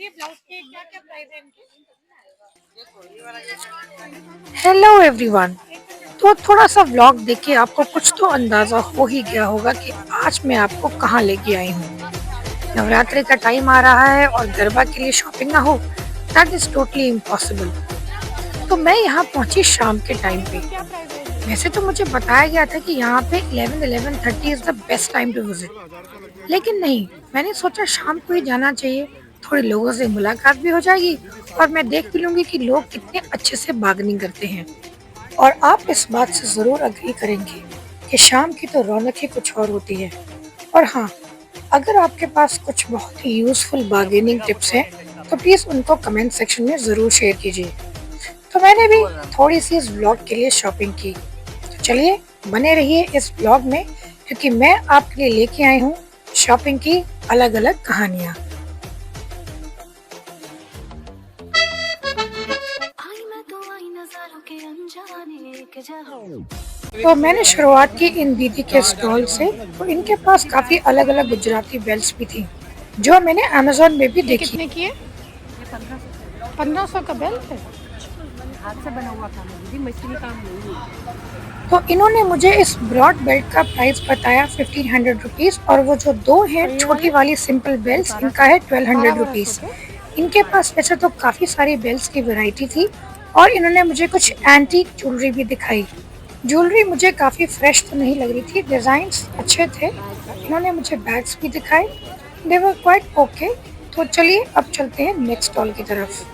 ये ब्लाउज के क्या क्या प्राइस है इनके? Hello everyone. तो थोड़ा सा व्लॉग देख के आपको कुछ तो अंदाजा हो ही गया होगा कि आज मैं आपको कहाँ लेके आई हूँ। नवरात्रि का टाइम आ रहा है और गरबा के लिए शॉपिंग ना हो, दैट इज टोटली इम्पॉसिबल। तो मैं यहाँ पहुँची शाम के टाइम पे। वैसे तो मुझे बताया गया था कि यहाँ पे 11:30 is the best time to visit, लेकिन नहीं, मैंने सोचा शाम को ही जाना चाहिए। थोड़े लोगों से मुलाकात भी हो जाएगी और मैं देख भी लूंगी कि लोग कितने अच्छे से बार्गेनिंग करते हैं। और आप इस बात से ज़रूर अग्री करेंगे कि शाम की तो रौनक ही कुछ और होती है। और हाँ, अगर आपके पास कुछ बहुत ही यूज़फुल बार्गेनिंग टिप्स हैं तो प्लीज़ उनको कमेंट सेक्शन में ज़रूर शेयर कीजिए। तो मैंने भी थोड़ी सी इस ब्लॉग के लिए शॉपिंग की। तो चलिए बने रहिए इस ब्लॉग में, क्योंकि मैं आपके लिए लेके आई हूँ शॉपिंग की अलग अलग कहानियाँ। तो मैंने शुरुआत की इन दीदी के स्टॉल से। तो इनके पास काफी अलग अलग गुजराती बेल्ट भी थी जो मैंने अमेज़न में भी देखी। कितने की है? 1500 का बेल्ट है। हाथ से बना हुआ काम है दीदी, मशीन काम नहीं है। तो इन्होंने मुझे इस ब्रॉड बेल्ट का प्राइस बताया 1500 रुपीज़, और वो जो दो है छोटी वाली सिंपल बेल्ट, इनका है 1200 रुपीज़। इनके पास वैसे तो काफ़ी सारी बेल्ट की वैरायटी थी और इन्होंने मुझे कुछ एंटीक ज्वेलरी भी दिखाई। ज्वेलरी मुझे काफ़ी फ्रेश तो नहीं लग रही थी, डिज़ाइंस अच्छे थे। इन्होंने मुझे बैग्स भी दिखाए, दे वर क्वाइट ओके। तो चलिए अब चलते हैं नेक्स्ट स्टॉल की तरफ।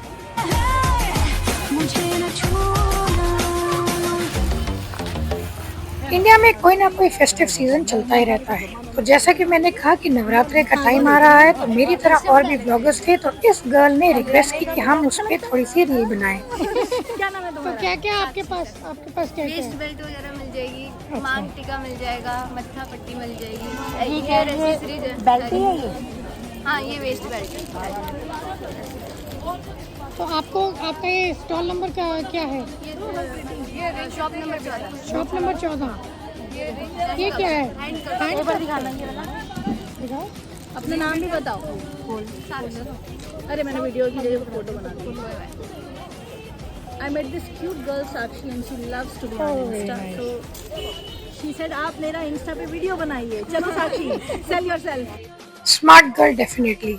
इंडिया में कोई ना कोई फेस्टिव सीजन चलता ही रहता है। तो जैसा कि मैंने कहा कि नवरात्रि का टाइम आ रहा है, तो मेरी तरह और भी ब्लॉगर्स थे, तो इस गर्ल ने रिक्वेस्ट की कि हम उस पर थोड़ी सी रील बनाएं। क्या नाम है तुम्हारा? तो क्या क्या आपके पास क्या क्या वेस्ट बेल्ट वगैरह मिल जाएगी, मांग टीका मिल जाएगा, मत्था पट्टी मिल जाएगी, ठीक है, हेयर एक्सेसरीज बेल्ट ही है ये? हाँ ये वेस्ट बेल्ट है। तो आपको आपका ये स्टॉल नंबर क्या है? ये शॉप नंबर 14। Shop number 14। ये क्या है? हैंड पर दिखाना ये वाला। दिखाओ। अपना नाम भी बताओ। अरे मैंने वीडियो की जगह फोटो बना दी। I met this cute girl Sakshi and she loves to be on Insta. So she said आप मेरा इंस्टा पे वीडियो बनाइए। चलो साक्षी, sell yourself. Smart girl definitely.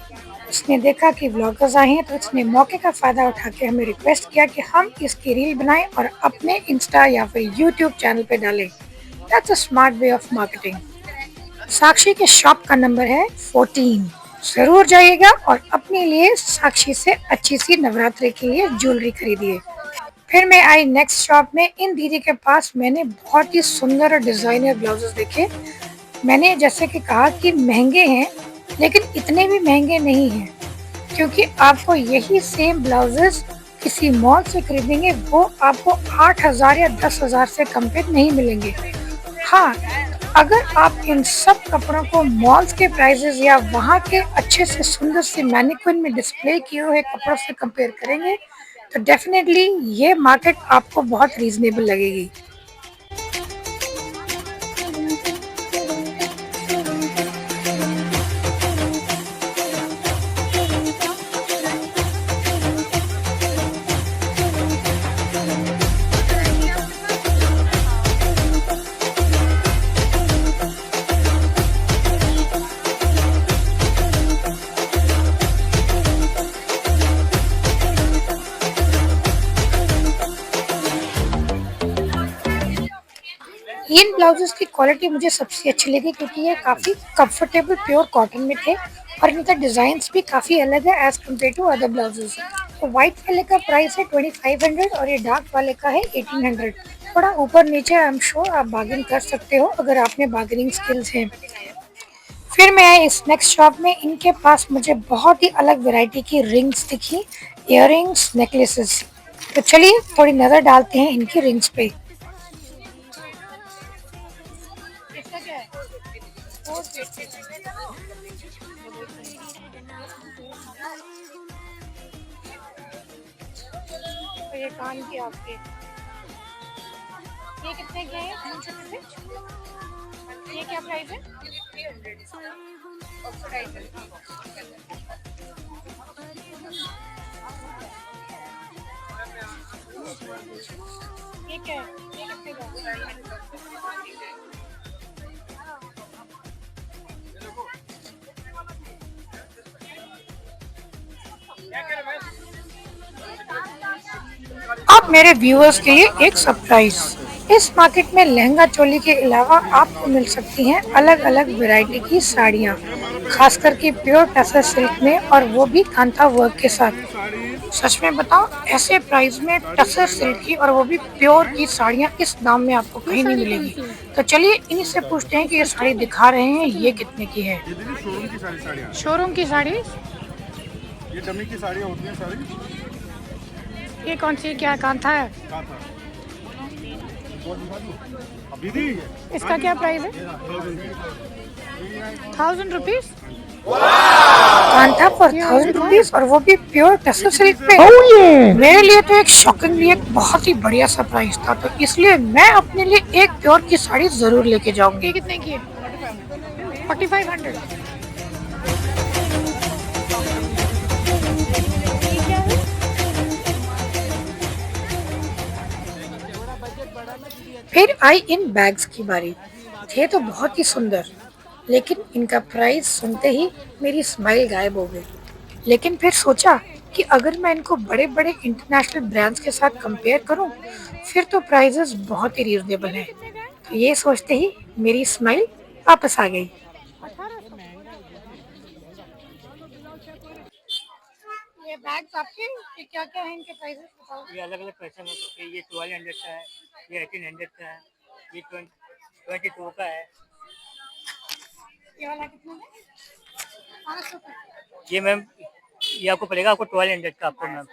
उसने देखा कि व्लॉगर्स आए हैं तो उसने मौके का फ़ायदा उठा के हमें रिक्वेस्ट किया कि हम इसकी रील बनाएं और अपने इंस्टा या फिर यूट्यूब चैनल पे डालें। That's a smart way of marketing. Sakshi के शॉप का नंबर है 14। ज़रूर जाइएगा और अपने लिए साक्षी से अच्छी सी नवरात्रि के लिए ज्वेलरी खरीदिए। फिर मैं आई नेक्स्ट शॉप में। इन दीदी के पास मैंने बहुत ही सुंदर और डिज़ाइनर ब्लाउजेस देखे। मैंने जैसे कि कहा कि महंगे हैं, लेकिन इतने भी महंगे नहीं हैं, क्योंकि आपको यही सेम ब्लाउजेस किसी मॉल से खरीदेंगे वो आपको 8,000 या 10,000 से कम पे नहीं मिलेंगे। हाँ, अगर आप इन सब कपड़ों को मॉल्स के प्राइसेस या वहाँ के अच्छे से सुंदर से मैनिक्विन में डिस्प्ले किए हुए कपड़ों से कंपेयर करेंगे तो डेफिनेटली ये मार्केट आपको बहुत रीजनेबल लगेगी। इन ब्लाउजेस की क्वालिटी मुझे सबसे अच्छी लगी क्योंकि ये काफ़ी कंफर्टेबल प्योर कॉटन में थे और इनका डिज़ाइंस भी काफ़ी अलग है as compared to other blouses. तो वाइट वाले का प्राइस है 2500 और ये डार्क वाले का है 1800। थोड़ा ऊपर नीचे आई एम श्योर आप बार्गेन कर सकते हो अगर आप में बार्गेनिंग स्किल्स हैं। फिर मैं आई इस नेक्स्ट शॉप में। इनके पास मुझे बहुत ही अलग वैरायटी की रिंग्स दिखी, इयररिंग्स, नेकलेसेस। तो चलिए थोड़ी नज़र डालते हैं इनकी रिंग्स पे। तो ये कान के आपके ये कितने के हैं? ये क्या प्राइस है? 300। ये क्या है? ये कितने का? अब मेरे व्यूअर्स के लिए एक सरप्राइज। इस मार्केट में लहंगा चोली के अलावा आपको मिल सकती हैं अलग अलग वैरायटी की साड़ियाँ, खास करके प्योर टसर सिल्क में, और वो भी कांथा वर्क के साथ। सच में बताओ, ऐसे प्राइस में टसर सिल्क की और वो भी प्योर की साड़ियाँ इस दाम में आपको कहीं नहीं मिलेगी। तो चलिए इन्हीं से पूछते हैं कि ये साड़ी दिखा रहे हैं ये कितने की है। ये दीदी शोरूम की साड़ी है। शोरूम की साड़ी? ये डमी की साड़ियाँ होती हैं सारी। ये कौन सी, क्या कांथा है? कहाँ था? अब दीदी इसका क्या प्राइस है? 1000 रुपीज? कांथा पर 1000 रुपीज, और वो भी प्योर टसर सिल्क पे। मेरे लिए तो एक शॉकिंगली एक बहुत ही बढ़िया सरप्राइज था, तो इसलिए मैं अपने लिए एक प्योर की साड़ी जरूर लेके जाऊंगी। कितने की है? 4500। फिर आई इन बैग्स की बारी। थे तो बहुत ही सुंदर, लेकिन इनका प्राइस सुनते ही मेरी स्माइल गायब हो गई। लेकिन फिर सोचा कि अगर मैं इनको बड़े बड़े इंटरनेशनल ब्रांड्स के साथ कंपेयर करूं, फिर तो प्राइसेस बहुत ही रीजनेबल हैं। तो ये सोचते ही मेरी स्माइल वापस आ गई। ये बैग्स आपके, ये क्या क्या है, इनके प्राइसेस बताओ। ये अलग अलग पैसे हो सकते हैं। ये 1200 का है, ये 1800 का है, ये 22 का है। ये वाला कितना है? 500 का। ये मैम, ये आपको पड़ेगा, आपको 1200 का आपको मैम।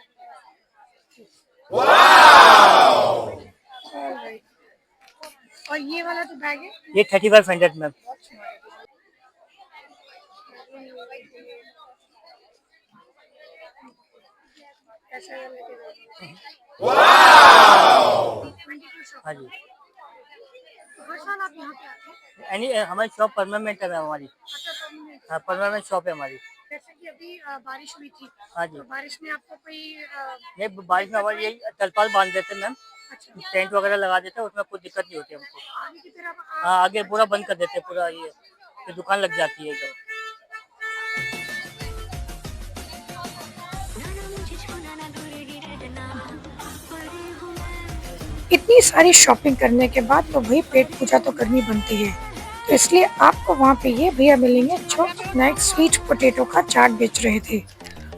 Alright. और ये वाला जो बैग है? ये 3500 मैम। कैसा है लेके? हाँ जी। हर साल आप यहाँ पे आते हैं? यानी हमारी शॉप परमानेंट है मैम हमारी। अच्छा, permanent। हाँ, परमानेंट शॉप है हमारी। जैसे कि अभी बारिश हुई थी, हाँ जी। तो बारिश में आपको कोई नहीं, बारिश में हमारी यही तरपाल बांध देते हैं मैम, अच्छा, टेंट वगैरह लगा देते हैं, उसमें कोई दिक्कत नहीं होती हमको। आगे की तरफ हाँ, आगे पूरा बंद कर देते हैं पूरा, ये फिर दुकान लग जाती है जो। इतनी सारी शॉपिंग करने के बाद तो भाई पेट पूजा तो करनी बनती है। तो इसलिए आपको वहाँ पे ये भैया मिलेंगे जो अपना एक स्वीट पोटैटो का चाट बेच रहे थे।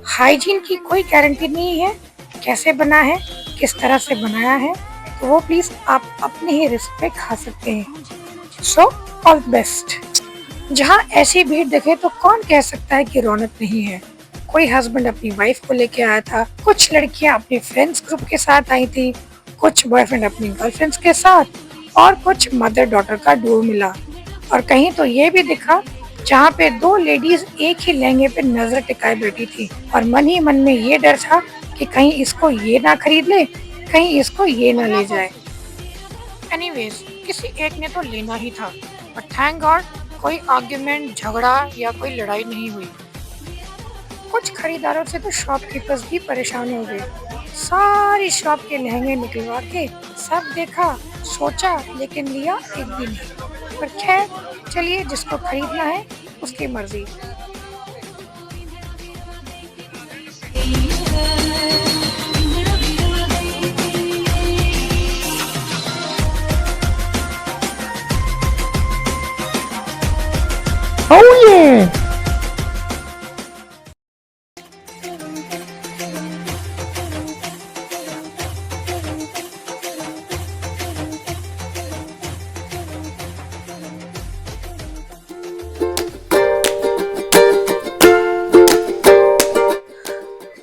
हाइजीन की कोई गारंटी नहीं है, कैसे बना है, किस तरह से बनाया है, तो वो प्लीज आप अपने ही रिस्क पे खा सकते हैं। So all best. जहाँ ऐसी भीड़ देखे तो कौन कह सकता है कि रौनक नहीं है। कोई हस्बैंड अपनी वाइफ को लेके आया था, कुछ लड़कियां अपने फ्रेंड्स ग्रुप के साथ आई थी, कुछ बॉयफ्रेंड अपनी गर्लफ्रेंड्स के साथ, और कुछ मदर डॉटर का डुओ मिला। और कहीं तो ये भी दिखा जहाँ पे दो लेडीज एक ही लहंगे पे नजर टिकाए बैठी थी, और मन ही मन में ये डर था कि कहीं इसको ये ना खरीद ले, कहीं इसको ये ना ले जाए। एनीवेज, किसी एक ने तो लेना ही था, बट थैंक गॉड कोई आर्ग्यूमेंट, झगड़ा या कोई लड़ाई नहीं हुई। कुछ खरीदारों से तो शॉपकीपर्स भी परेशान हो गए। सारी शॉप के लहंगे निकलवा के सब देखा, सोचा, लेकिन लिया एक भी नहीं। पर खैर चलिए, जिसको खरीदना है उसकी मर्जी। Oh yeah!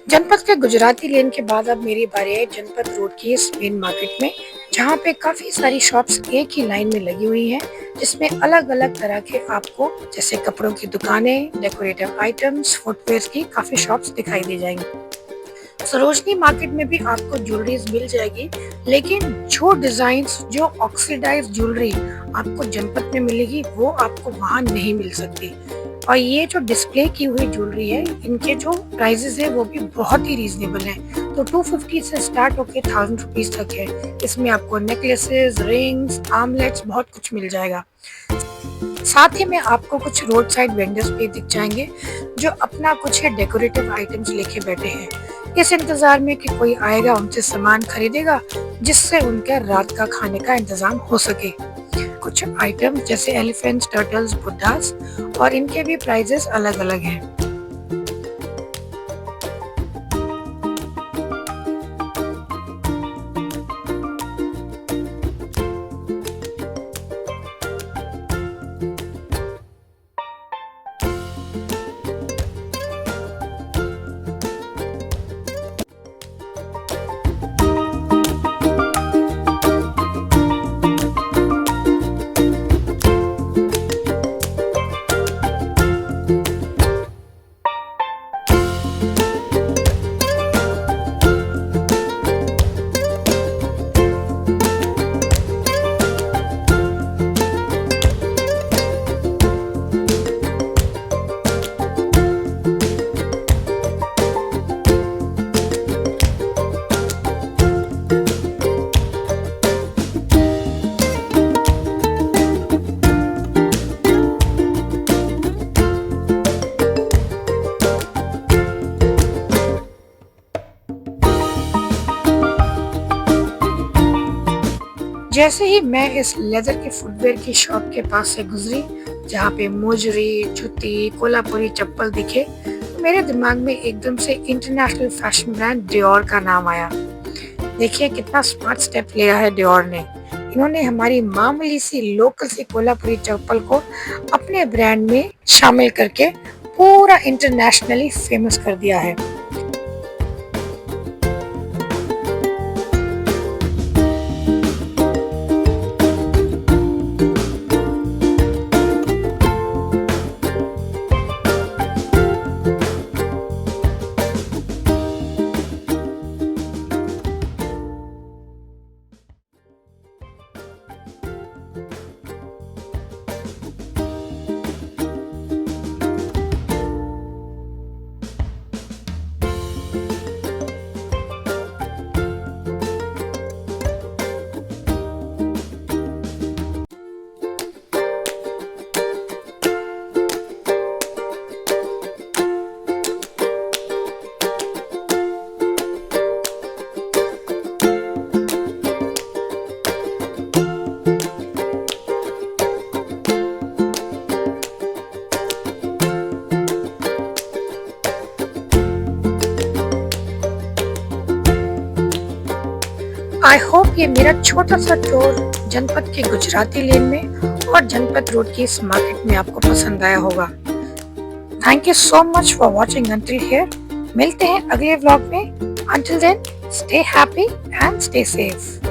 जनपद के गुजराती लेन के बाद अब मेरी बारी है जनपद रोड की इस मेन मार्केट में, जहाँ पे काफी सारी शॉप्स एक ही लाइन में लगी हुई हैं, जिसमें अलग अलग तरह के आपको जैसे कपड़ों की दुकानें, डेकोरेटिव आइटम्स, फुटवेयर की काफी शॉप्स दिखाई दे जाएंगी। सरोजनी मार्केट में भी आपको ज्वेलरीज मिल जाएगी, लेकिन जो डिजाइन्स, जो ऑक्सीडाइज ज्वेलरी आपको जनपद में मिलेगी वो आपको वहाँ नहीं मिल सकती। और ये जो डिस्प्ले की हुई ज्वेलरी है, इनके जो प्राइजेस है वो भी बहुत ही रीजनेबल हैं। तो 250 से स्टार्ट होके 1000 रुपीज तक है। इसमें आपको नेकलेसेस, रिंग्स, आर्मलेट्स बहुत कुछ मिल जाएगा। साथ ही में आपको कुछ रोड साइड वेंडर्स भी दिख जाएंगे जो अपना कुछ है डेकोरेटिव आइटम्स लेके बैठे हैं, इस इंतजार में कि कोई आएगा उनसे सामान खरीदेगा जिससे उनके रात का खाने का इंतजाम हो सके। कुछ आइटम्स जैसे एलिफेंट्स, टर्टल्स, बुद्धास और इनके भी प्राइजेस अलग अलग हैं। जैसे ही मैं इस लेदर के फुटवेयर की शॉप के पास से गुजरी, जहाँ पे मोजरी, जूती, कोल्हापुरी चप्पल दिखे, तो मेरे दिमाग में एकदम से इंटरनेशनल फैशन ब्रांड डियोर का नाम आया। देखिए कितना स्मार्ट स्टेप लिया है डियोर ने। इन्होंने हमारी मामूली सी लोकल सी कोल्हापुरी चप्पल को अपने ब्रांड में शामिल करके पूरा इंटरनेशनली फेमस कर दिया है। आई होप ये मेरा छोटा सा टूर जनपद के गुजराती लेन में और जनपद रोड की इस मार्केट में आपको पसंद आया होगा। Thank you so much for watching until here. मिलते हैं अगले व्लॉग में। Until then, stay happy and stay safe.